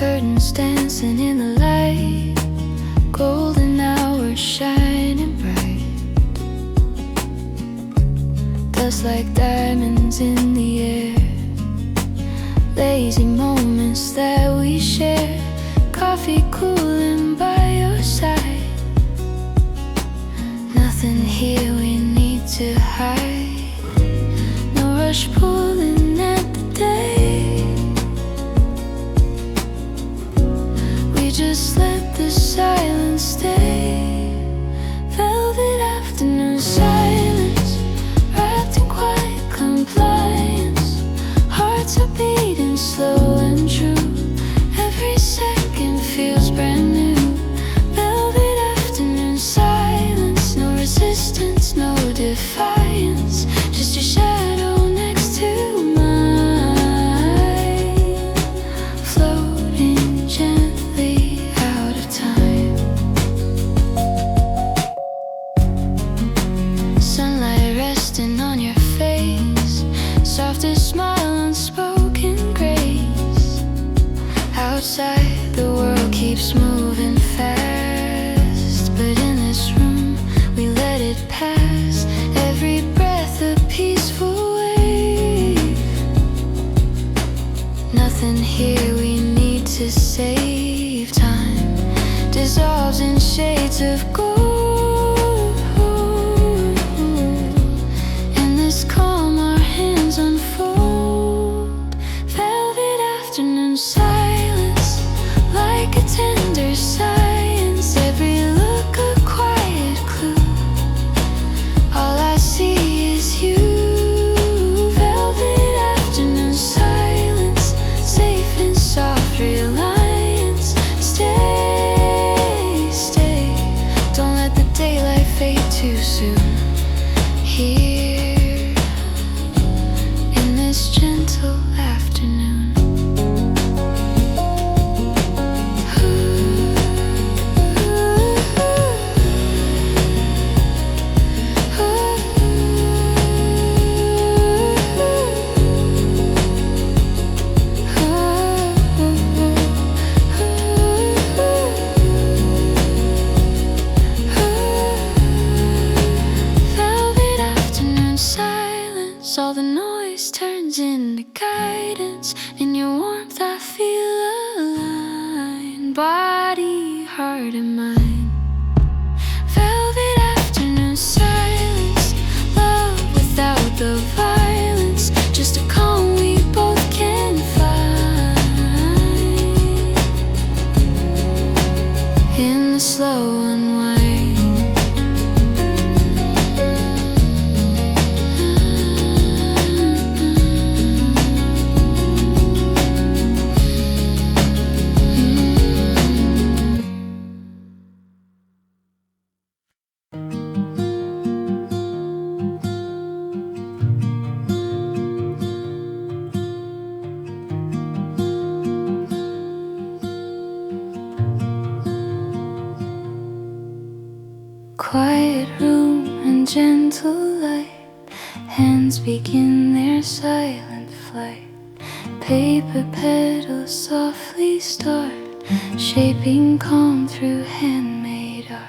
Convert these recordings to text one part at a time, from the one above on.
curtains dancing in the light, golden hours shining bright, dust like diamonds in the air, lazy moments that we share, coffee cooling by your side. Nothing here we need to hide, no rush pulling at the day. We just let the silence stay. Velvet afternoon silence, wrapped in quiet compliance. Hearts are beating slow and true, every second feels brand new. Velvet afternoon silence, no resistance, no defiance, just your shadow next to mine, floating gently out of time. Sunlight resting on your face, softest smile, unspoken grace. Outside the world keeps moving fast, but in this room we let it pass. Every breath a peaceful wave. Nothing here we need to save. Time dissolves in shades of gold. In this calm our hands unfold. Velvet afternoon silence, like a tender science. Every look a quiet clue, all I see is you. Velvet afternoon silence, safe in soft reliance. Stay, stay, don't let the daylight fade too soon. Here, in this gentle afternoon. Velvet afternoon silence, all the noise turns into guidance. In your warmth I feel aligned, body, heart and mind. Velvet afternoon silence, love without the violence, just a calm we both can find. In the slow unwind. Quiet room and gentle light, hands begin their silent flight. Paper petals softly start, shaping calm through handmade art.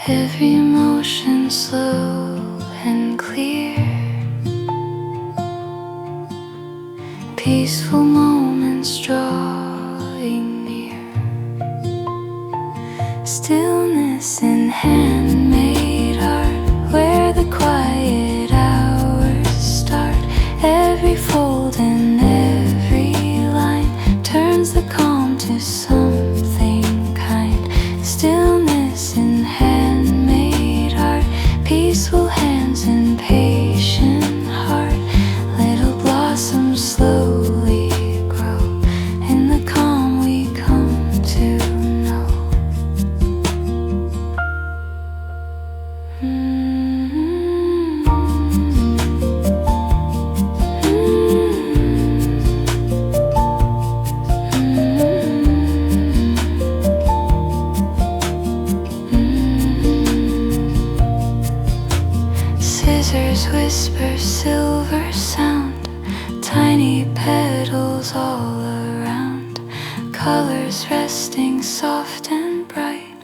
Every emotion slow and clear, peaceful moments drawing near. Stillness in handmade art, where the quiet hours start. Every fold and every line turns the calm to something kind. Stillness in handmade art, peaceful hands and patient heart. Little blossoms slowly grow in the calm we come to know. colors resting soft and bright,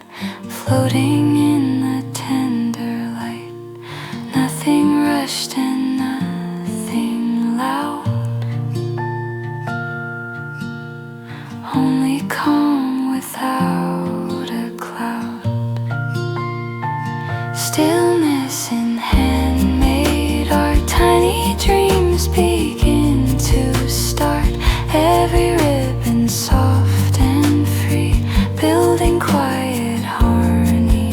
floating in the tender light. Nothing rushed and nothing loud, only calm without a cloud. Stillness in handmade art, tiny dreams begin to start. Every ribbon soft and free, building quiet harmony.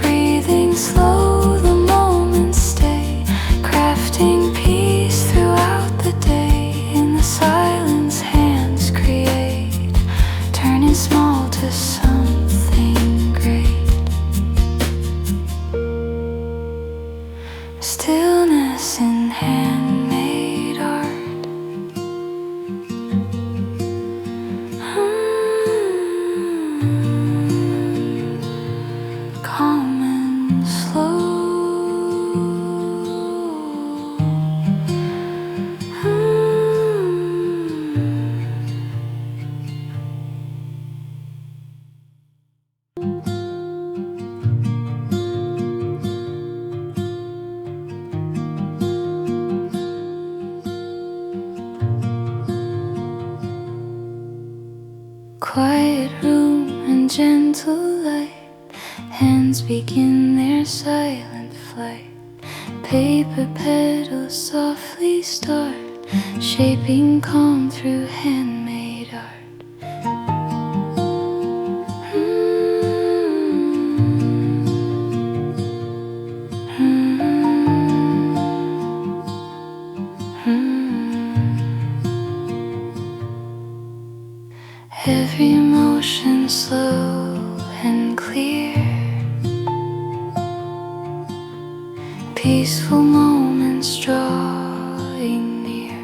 Breathing slow, the moments stay, crafting peace throughout the day. In the silence, hands create, turning small to something great. Stillness in handmade art. Calm and slow. Quiet room and gentle light, hands begin their silent flight. Paper petals softly start, shaping calm through handmade art. Every emotion slow and clear, peaceful moments drawing near.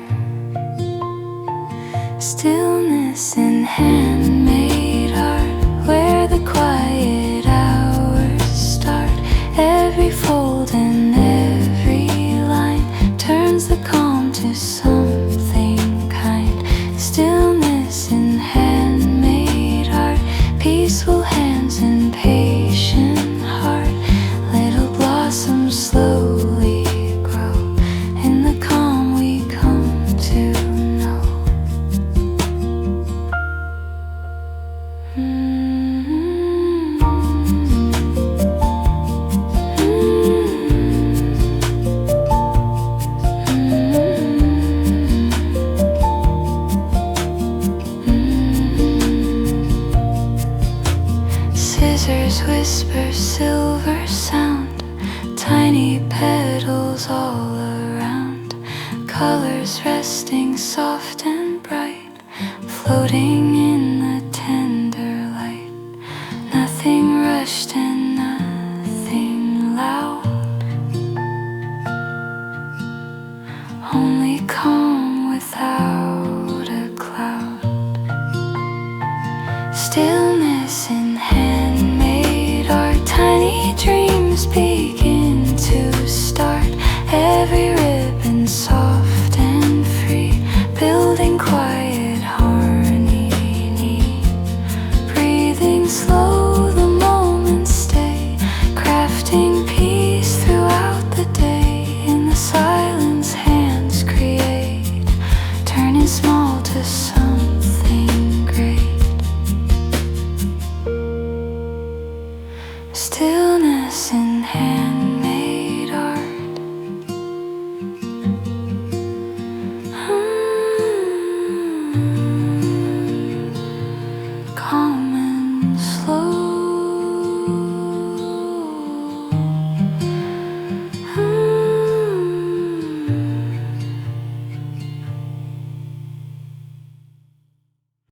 Stillness in handmade art, where the quiet hours start. Every fold and every line turns the calm to something kind. Stillness in handmade art, peaceful hands and patient heart. Little blossoms slowly grow, in the calm we come to know. Scissors whisper silver sound, tiny petals all around. Colors resting soft and bright, floating in the tender light. Nothing rushed and nothing loud, only calm without a cloud. Stillness in handmade art, tiny dreams begin to start. Every ribbon soft and free, building quiet harmony. Breathing slow, the moments stay, crafting peace throughout the day. In the silence, hands create, turning small to something great. Stillness in handmade art. Calm and slow.